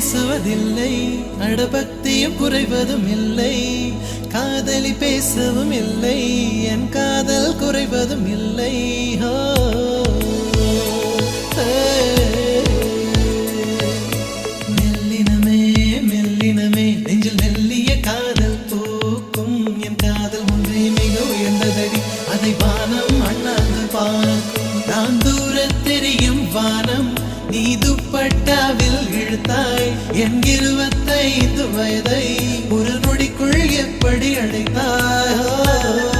பேசுவதில்லை, அடபக்தியும் குறைவதும் இல்லை. காதலி பேசவும் இல்லை, என் காதல் குறைவதும் இல்லை. மெல்லினமே மெல்லினமே நெஞ்சில் மெல்லிய காதல் பூக்கும். என் காதல் ஒன்றே மிக உயர்ந்ததடி, அதை வானம் அண்ணாந்து பார்க்கும். நான் தூர தெரியும் வானம், நீ துப்பட்டாவில் இழுத்தாய். என் 25 வயதை ஒரு நொடிக்குள் எப்படி அடைத்தாய்?